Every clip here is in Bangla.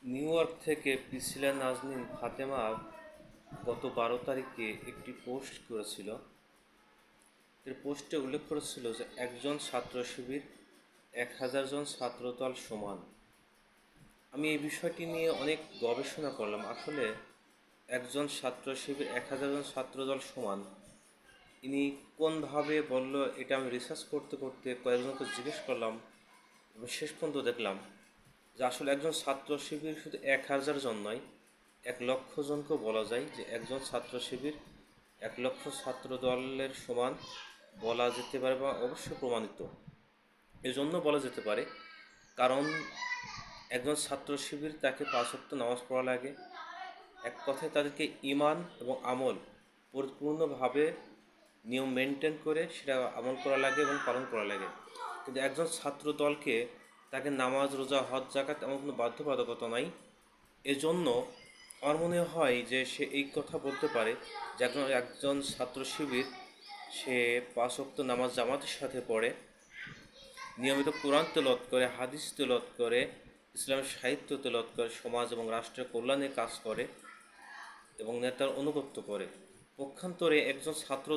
নিউ ইয়র্ক থেকে প্রিসিলা নাজনীন ফাতেমা গত 12 তারিখে একটি পোস্ট করেছিল। এর পোস্টে উল্লেখ করেছিল যে একজন ছাত্র শিবির 1000 জন ছাত্রদল সমান। আমি এই বিষয়টি নিয়ে অনেক গবেষণা করলাম। আসলে একজন ছাত্র শিবির 1000 জন ছাত্রদল সমান, ইনি কোনভাবে বলল, এটা আমি রিসার্চ করতে করতে কয়েকজনকে জিজ্ঞেস করলাম এবং শেষ পর্যন্ত দেখলাম যে আসলে একজন ছাত্র শিবির শুধু 1000 জন নয়, 1,00,000 জনকেও বলা যায় যে একজন ছাত্র শিবির 1,00,000 ছাত্র দলের সমান বলা যেতে পারে বা অবশ্যই প্রমাণিত। এজন্য বলা যেতে পারে কারণ একজন ছাত্র শিবির তাকে 5 ওয়াক্ত নামাজ পড়া লাগে। এক কথায় তাদেরকে ঈমান এবং আমল পরিপূর্ণভাবে নিয়ম মেনটেন করে সেটা আমল করা লাগে এবং পালন করা লাগে। কিন্তু একজন ছাত্র দলকে তাকে নামাজ, রোজা, হজ, যাকাত এমন কোনো বাধ্যবাধকতা নাই। এজন্য আমার মনে হয় যে সে এই কথা বলতে পারে যে একজন ছাত্র শিবির সে 5 ওয়াক্ত নামাজ জামাতের সাথে পড়ে, নিয়মিত কোরআন তেলাওয়াত করে, হাদিস তেলাওয়াত করে, ইসলামের সাহিত্য তেলাওয়াত করে, সমাজ এবং রাষ্ট্রের কল্যাণে কাজ করে এবং নেতার আনুগত্য করে। পক্ষান্তরে একজন ছাত্র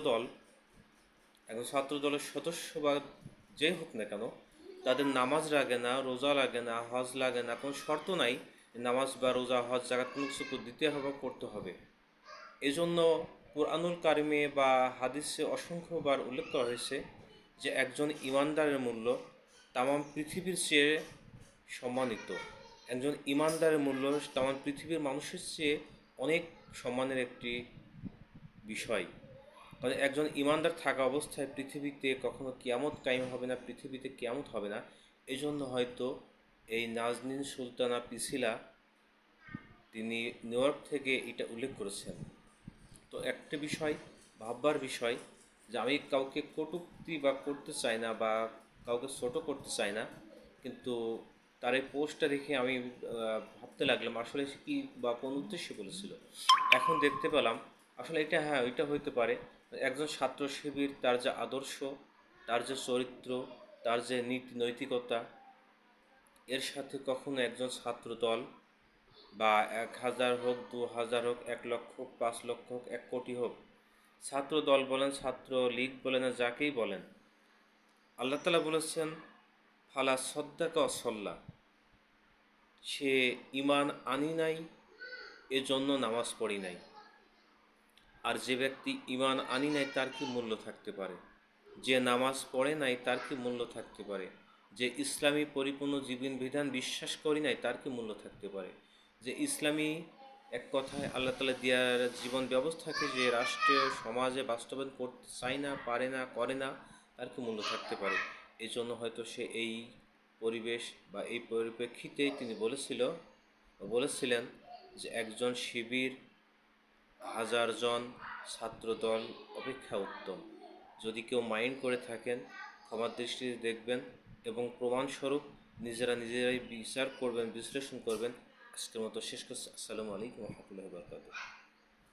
দলের সদস্য বা যে হোক না কেন, তাদের নামাজ লাগে না, রোজা লাগে না, হজ লাগে না, কোনো শর্ত নাই নামাজ বা রোজা, হজ, জাকাত কোনো কিছু দিতে হবে, করতে হবে। এজন্য কুরআনুল কারিমে বা হাদিসে অসংখ্যবার উল্লেখ করা হয়েছে যে একজন ইমানদারের মূল্য তামাম পৃথিবীর চেয়ে সম্মানিত। একজন ইমানদারের মূল্য তামাম পৃথিবীর মানুষের চেয়ে অনেক সম্মানের একটি বিষয়। কারণ একজন ইমানদার থাকা অবস্থায় পৃথিবীতে কখনো কিয়ামত কায়েম হবে না, পৃথিবীতে কিয়ামত হবে না। এজন্য হয়তো এই নাজনীন সুলতানা প্রিসিলা তিনি নিউ ইয়র্ক থেকে এটা উল্লেখ করেছেন। তো একটা বিষয়, ভাববার বিষয়, যে আমি কাউকে কটূক্তি বা করতে চাই না বা কাউকে ছোটো করতে চাই না, কিন্তু তার এই পোস্টটা দেখে আমি ভাবতে লাগলাম আসলে সে কী বা কোন উদ্দেশ্যে বলেছিল। এখন দেখতে পেলাম আসলে এটা, হ্যাঁ, ওইটা হইতে পারে। একজন ছাত্র শিবির তার যে আদর্শ, তার যে চরিত্র, তার যে নীতি নৈতিকতা, এর সাথে কখনো একজন ছাত্র দল বা 1000 হোক, 2000 হোক, 1,00,000 হোক, 5,00,000 হোক, 1,00,00,000 হোক, ছাত্র দল বলেন, ছাত্র লীগ বলেন, যাকেই বলেন, আল্লাহ তাআলা বলেছেন ফালা সদ্দাকা অসল্লা, সে ঈমান আনি নাই এজন্য নামাজ পড়ি নাই। আর যে ব্যক্তি ঈমান আনি নাই তার কি মূল্য থাকতে পারে? যে নামাজ পড়ে নাই তার কি মূল্য থাকতে পারে? যে ইসলামী পরিপূর্ণ জীবন বিধান বিশ্বাস করি নাই তার কি মূল্য থাকতে পারে? যে ইসলামী এক কথায় আল্লাহ তাআলা দেওয়ার জীবন ব্যবস্থাকে যে রাষ্ট্রীয় সমাজে বাস্তবায়ন করতে চায় না, পারে না, করে না, তার কি মূল্য থাকতে পারে? এই জন্য হয়তো সে এই পরিবেশ বা এই পরিপ্রেক্ষিতেই তিনি বলেছিলেন যে একজন শিবির 1000 জন ছাত্রদল অপেক্ষা উত্তম। যদি কেউ মাইন্ড করে থাকেন ক্ষমার দৃষ্টিতে দেখবেন এবং প্রমাণস্বরূপ নিজেরাই বিচার করবেন, বিশ্লেষণ করবেন। আজকের মতো শেষ করছি। আসসালামু আলাইকুম ওয়া রাহমাতুল্লাহি ওয়া বারাকাতুহু।